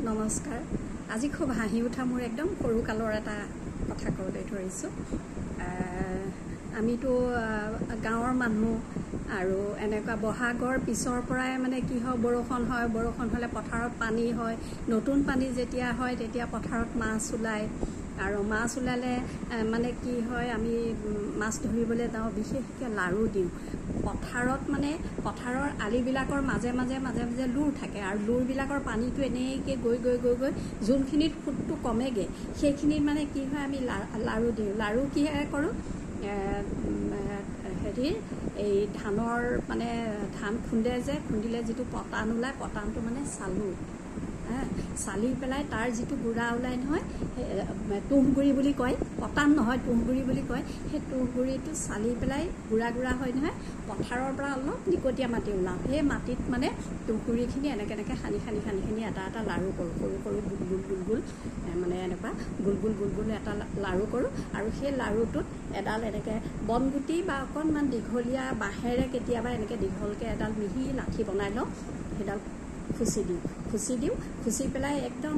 নমস্কাৰ। আজি খুব হাঁহি উঠা মোৰ একদম সৰু কালৰ এটা কথা ক'বলৈ ধৰিছোঁ। আমিতো গাঁৱৰ মানুহ আৰু এনেকুৱা বহাগৰ পিছৰ পৰাই মানে কি হয়, বৰষুণ হয়, বৰষুণ হ'লে পথাৰত পানী হয়, নতুন পানী যেতিয়া হয় তেতিয়া পথাৰত মাছ ওলায় আৰু মাছ ওলালে মানে কি হয়, আমি মাছ ধৰিবলৈ যাওঁ, বিশেষকৈ লাৰু দিওঁ পথাৰত। মানে পথাৰৰ আলিবিলাকৰ মাজে মাজে লুৰ থাকে আৰু লুৰবিলাকৰ পানীটো এনেকৈ গৈ যোনখিনিত ফুটটো কমেগৈ সেইখিনিত মানে কি হয়, আমি লাৰু দিওঁ। লাৰু কিহেৰে কৰোঁ, এই ধানৰ মানে ধান খুন্দিলে যিটো পতান ওলায়, পতানটো মানে চালি পেলাই তাৰ যিটো গুড়া ওলায় নহয়, তুঁহগুৰি বুলি কয়, পতান নহয় তুঁহগুৰি বুলি কয়। সেই তুঁহগুৰিটো চালি পেলাই গুড়া হয় নহয়, পথাৰৰ পৰা অলপ নিকটীয়া মাটি ওলাওঁ, সেই মাটিত মানে তুঁহগুৰিখিনি এনেকৈ সানি এটা লাৰু কৰোঁ, সৰু গুল মানে এনেকুৱা গুল এটা লাৰু কৰোঁ। আৰু সেই লাৰুটোত এডাল এনেকৈ বনগুটি বা অকণমান দীঘলীয়া বাঁহেৰে কেতিয়াবা এনেকৈ দীঘলকৈ এডাল মিহি লাঠি বনাই লওঁ, সেইডাল খুচি পেলাই একদম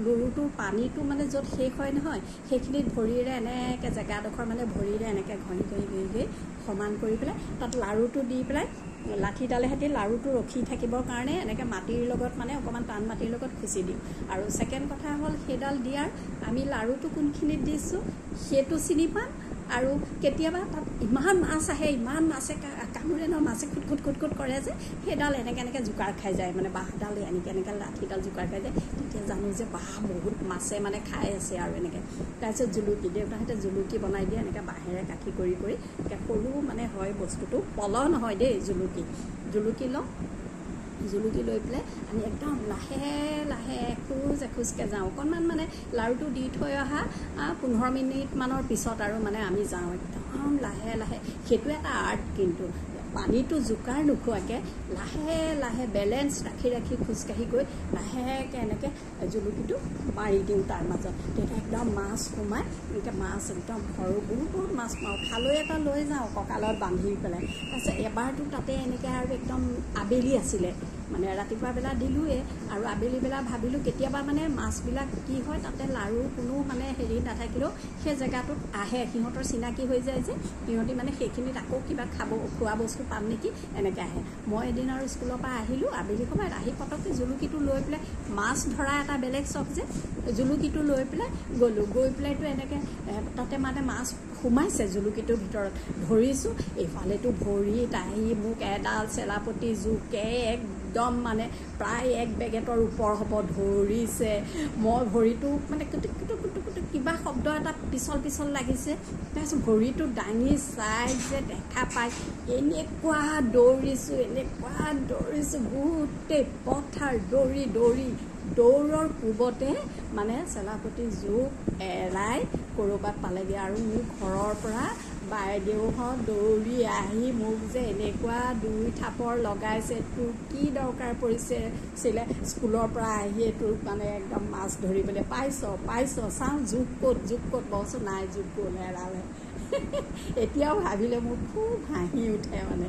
লুৰুটোৰ পানীটো মানে য'ত শেষ হয় নহয়, সেইখিনিত ভৰিৰে এনেকৈ জেগাডোখৰ মানে ভৰিৰে এনেকৈ ঘঁহি সমান কৰি পেলাই তাত লাৰুটো দি পেলাই লাঠিডালে সৈতে লাৰুটো ৰখি থাকিবৰ কাৰণে এনেকৈ মাটিৰ লগত মানে অকণমান টান মাটিৰ লগত খুচি দিওঁ। আৰু ছেকেণ্ড কথা হ'ল, সেইডাল দিয়াৰ আমি লাৰুটো কোনখিনিত দিছোঁ সেইটো চিনি পাম। আৰু কেতিয়াবা তাত ইমান মাছ আহে, ইমান মাছে কামোৰে ন, মাছে খুট কৰে যে সেইডাল এনেকৈ জোকাৰ খাই যায়, মানে বাঁহডাল এনেকৈ লাঠিডাল জোকাৰ খাই যায়, তেতিয়া জানো যে বহুত মাছে মানে খাই আছে আৰু এনেকৈ। তাৰপিছত জুলুকি, দেউতাহঁতে জুলুকি বনাই দিয়ে এনেকৈ বাঁহেৰে কাঠি কৰি এনেকৈ সৰু মানে হয় বস্তুটো, পল নহয় দেই, জুলুকি লওঁ। জুলুকি লৈ পেলাই আমি একদম লাহে এখোজকৈ যাওঁ। অকণমান মানে লাৰুটো দি থৈ অহা 15 মিনিটমানৰ পিছত আৰু মানে আমি যাওঁ একদম লাহে। সেইটো এটা আৰ্ট, কিন্তু পানীটো জোকাৰ নোখোৱাকৈ লাহে বেলেঞ্চ ৰাখি খোজকাঢ়ি গৈ লাহেকৈ এনেকৈ জুলুকিটো মাৰি দিওঁ তাৰ মাজত, তেতিয়া একদম মাছ সোমাই, এনেকৈ মাছ একদম বহুত মাছ মাৰোঁ। খালৈ এটা লৈ যাওঁ কঁকালত বান্ধি পেলাই। তাৰপিছত এবাৰটো তাতে এনেকৈ আৰু একদম আবেলি আছিলে, মানে ৰাতিপুৱা বেলা দিলোঁৱে আৰু আবেলি বেলা ভাবিলোঁ কেতিয়াবা মানে মাছবিলাক কি হয়, তাতে লাৰু কোনো মানে হেৰি নাথাকিলেও সেই জেগাটোত আহে, সিহঁতৰ চিনাকি হৈ যায় যে সিহঁতি মানে সেইখিনিত আকৌ কিবা খোৱা বস্তু পাম নেকি এনেকৈ আহে। মই এদিন আৰু স্কুলৰ পৰা আহিলোঁ আবেলি সময়ত, আহি পটককৈ জুলুকিটো লৈ পেলাই, মাছ ধৰা এটা বেলেগ চখ যে, জুলুকিটো লৈ পেলাই গৈ পেলাইতো এনেকৈ তাতে মানে মাছ সোমাইছে জুলুকিটোৰ ভিতৰত, ধৰিছোঁ। এইফালেতো ভৰিত আহি মোক এডাল চেলাপতি জোকে একদম মানে প্ৰায় 1 বেগেটৰ ওপৰ হ'ব ধৰিছে। মই ভৰিটো মানে কুটুক কিবা শব্দ এটা পিছল লাগিছে। তাৰপিছত ভৰিটো দাঙি চাই যে দেখা পাই এনেকুৱা দৌৰিছোঁ গোটেই পথাৰ দৌৰৰ কোবতে মানে চেলাপতি জোক এৰাই ক'ৰবাত পালেগৈ। আৰু মোৰ ঘৰৰ পৰা বাইদেউহঁত দৌৰি আহি মোক যে এনেকুৱা 2 থাপৰ লগাইছে, তোৰ কি দৰকাৰ পৰিছিলে স্কুলৰ পৰা আহিয়ে তোৰ মানে একদম মাছ ধৰিবলৈ পাইছ চাওঁ জোক ক'ত বচোন নাই, জোক গ'ল এৰালে। এতিয়াও ভাবিলে মোৰ খুব হাঁহি উঠে মানে।